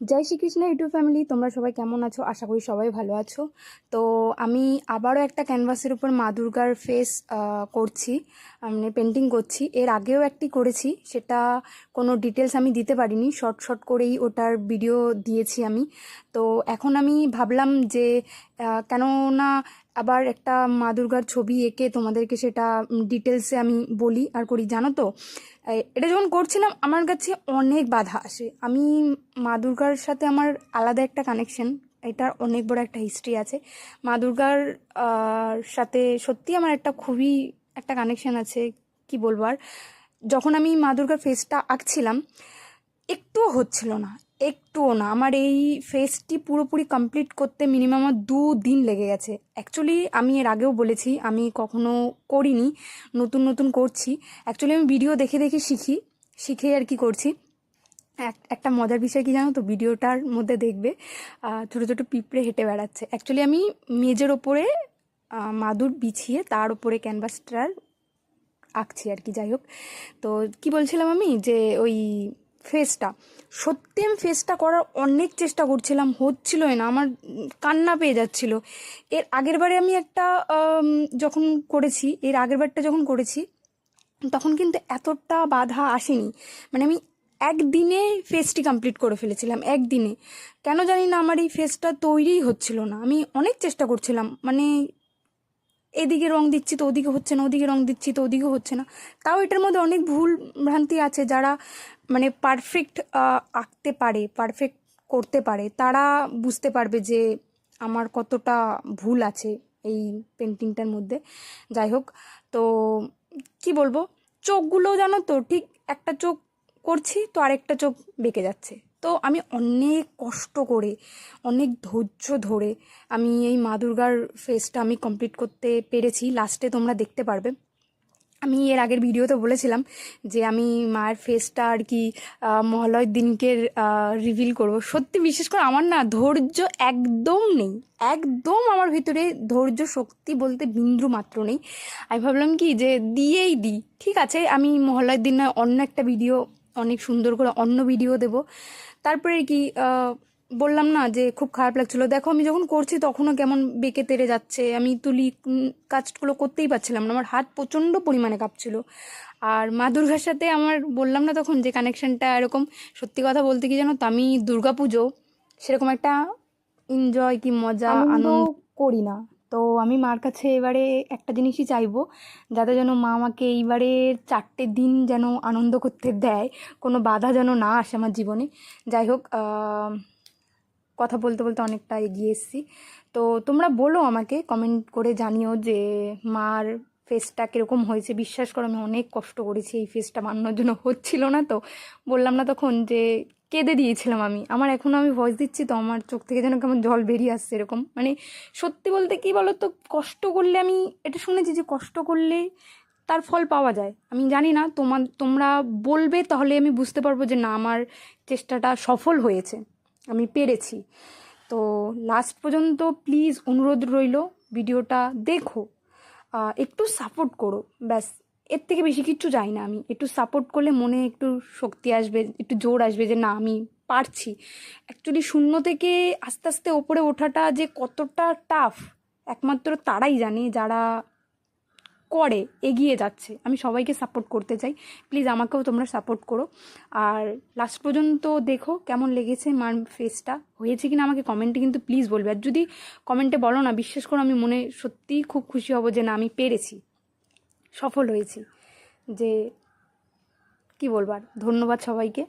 জয় Shrikrishna YouTube family, তোমরা সবাই কেমন আছো? আশা করি সবাই ভালো আছো। তো আমি আবারও একটা ক্যানভাসের উপর মা দুর্গার ফেস করছি, মানে পেন্টিং করছি। এর আগেও একটি করেছি, সেটা কোনো ডিটেলস আমি দিতে পারিনি, শর্ট শর্ট করেই ওটার ভিডিও দিয়েছি আমি। তো এখন আমি ভাবলাম যে কেন না আবার একটা মা দুর্গার ছবি এঁকে তোমাদেরকে সেটা ডিটেলসে আমি বলি আর করি। জানো তো, এটা যখন করছিলাম আমার কাছে অনেক বাধা আসে। আমি মা দুর্গার সাথে আমার আলাদা একটা কানেকশন, এটার অনেক বড় একটা হিস্ট্রি আছে। মা দুর্গার সাথে সত্যি আমার একটা খুবই একটা কানেকশন আছে, কি বলবো আর। যখন আমি মা দুর্গার ফেসটা আঁকছিলাম একটুও হচ্ছিল না, একটুও না। আমার এই ফেসটি পুরোপুরি কমপ্লিট করতে মিনিমাম আমার 2 দিন লেগে গেছে। অ্যাকচুয়ালি আমি এর আগেও বলেছি আমি কখনো করিনি, নতুন নতুন করছি। অ্যাকচুয়ালি আমি ভিডিও দেখে দেখে শিখে আর কি করছি। একটা মজার বিষয় কি জানো তো, ভিডিওটার মধ্যে দেখবে ছোটো ছোটো পিঁপড়ে হেঁটে বেড়াচ্ছে। অ্যাকচুয়ালি আমি মেজের ওপরে মাদুর বিছিয়ে তার উপরে ক্যানভাসটার আঁকছি আর কি। যাই হোক, তো কি বলছিলাম আমি, যে ওই ফেসটা, সত্যি আমি ফেসটা করার অনেক চেষ্টা করছিলাম, হচ্ছিলই না, আমার কান্না পেয়ে যাচ্ছিল। এর আগের বারে আমি একটা যখন করেছি, এর আগের বারটা যখন করেছি তখন কিন্তু এতটা বাধা আসেনি। মানে আমি একদিনে ফেসটি কমপ্লিট করে ফেলেছিলাম, একদিনে। কেন জানি না আমার এই ফেসটা তৈরিই হচ্ছিল না। আমি অনেক চেষ্টা করছিলাম, মানে এদিকে রং দিচ্ছি তো ওদিকে হচ্ছে না, ওদিকে রং দিচ্ছি তো ওদিকে হচ্ছে না। তাও এটার মধ্যে অনেক ভুল ভ্রান্তি আছে। যারা মানে পারফেক্ট আঁকতে পারে, পারফেক্ট করতে পারে, তারা বুঝতে পারবে যে আমার কতটা ভুল আছে এই পেন্টিংটার মধ্যে। যাই হোক, তো কি বলবো, চোখগুলো জানো তো, ঠিক একটা চোখ করছি তো আরেকটা চোখ বেঁকে যাচ্ছে। তো আমি অনেক কষ্ট করে, অনেক ধৈর্য ধরে আমি এই মা দুর্গার ফেসটা আমি কমপ্লিট করতে পেরেছি। লাস্টে তোমরা দেখতে পারবে। আমি এর আগের ভিডিওতে বলেছিলাম যে আমি মায়ের ফেসটা আর কি মহালয়ের দিনকে রিভিল করব। সত্যি বিশেষ করে আমার না ধৈর্য একদম নেই, একদম আমার ভিতরে ধৈর্য শক্তি বলতে বিন্দু মাত্র নেই। আমি ভাবলাম কি যে দিয়েই দিই, ঠিক আছে আমি মহালয়ের দিন অন্য একটা ভিডিও, অনেক সুন্দর করে অন্য ভিডিও দেব। তারপরে কি বললাম না যে খুব খারাপ লাগছিল, দেখো আমি যখন করছি তখনও কেমন বেঁকে তেড়ে যাচ্ছে, আমি তুলি কাজগুলো করতেই পারছিলাম না, আমার হাত প্রচণ্ড পরিমাণে কাঁপছিল। আর মা দুর্গার সাথে আমার বললাম না তখন যে কানেকশনটা এরকম। সত্যি কথা বলতে কি জানো তো, আমি দুর্গাপুজো সেরকম একটা এনজয় কি মজা আনন্দ করি না। তো আমি মার কাছে এবারে একটা জিনিসই চাইবো, যাতে যেন মা আমাকে এইবারে 4টে দিন যেন আনন্দ করতে দেয়, কোনো বাধা যেন না আসে আমার জীবনে। যাই হোক, কথা বলতে বলতে অনেকটা এগিয়ে এসেছি। তো তোমরা বলো, আমাকে কমেন্ট করে জানিও যে মার ফেসটা কীরকম হয়েছে। বিশ্বাস করো আমি অনেক কষ্ট করেছি এই ফেসটা বানানোর জন্য, হচ্ছিল না। তো বললাম না তখন যে কেঁদে দিয়েছিলাম আমি। আমার এখনও আমি ভয়েস দিচ্ছি তো আমার চোখ থেকে যেন কেমন জল বেরিয়ে আসছে এরকম। মানে সত্যি বলতে কী বলো তো, কষ্ট করলে, আমি এটা শুনেছি যে কষ্ট করলে তার ফল পাওয়া যায়। আমি জানি না, তোমরা বলবে তাহলে আমি বুঝতে পারবো যে না, আমার চেষ্টাটা সফল হয়েছে, আমি পেরেছি। তো লাস্ট পর্যন্ত প্লিজ অনুরোধ রইল, ভিডিওটা দেখো, একটু সাপোর্ট করো, ব্যাস। এর থেকে বেশি কিচ্ছু চাই না আমি। একটু সাপোর্ট করলে মনে একটু শক্তি আসবে, একটু জোর আসবে যে না আমি পারছি। অ্যাকচুয়ালি শূন্য থেকে আস্তে আস্তে ওপরে ওঠাটা যে কতটা টাফ একমাত্র তারাই জানে, যারা করে এগিয়ে যাচ্ছে। আমি সবাইকে সাপোর্ট করতে চাই, প্লিজ আমাকেও তোমরা সাপোর্ট করো। আর লাস্ট পর্যন্ত দেখো কেমন লেগেছে মার ফেসটা, হয়েছে কিনা আমাকে কমেন্টে কিন্তু প্লিজ বলবে। আর যদি কমেন্টে বলো না, বিশ্বাস করো আমি মনে সত্যিই খুব খুশি হব যে না আমি পেরেছি, সফল হয়েছি। যে কি বলবার, ধন্যবাদ সবাইকে।